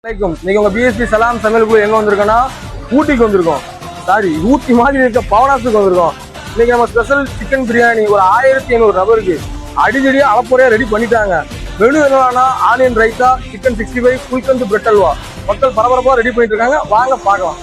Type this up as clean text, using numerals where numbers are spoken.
நீங்க உங்க பிஎஸ்பி சலாம் சமையலுக்குள்ள எங்க வந்திருக்கோம்னா ஊட்டிக்கு வந்திருக்கோம். சாரி, ஊட்டி மாதிரி இருக்க பவனாசுக்கு வந்திருக்கோம். இன்னைக்கு நம்ம ஸ்பெஷல் சிக்கன் பிரியாணி ஒரு 1500 நபருக்கு அடிக்கடி அளப்புறையா ரெடி பண்ணிட்டாங்க. மெனு என்னன்னா onion raita, chicken 65, gulkand bread halwa. மக்கள் பரபரப்பா ரெடி பண்ணிட்டு இருக்காங்க. வாங்க பார்க்கலாம்.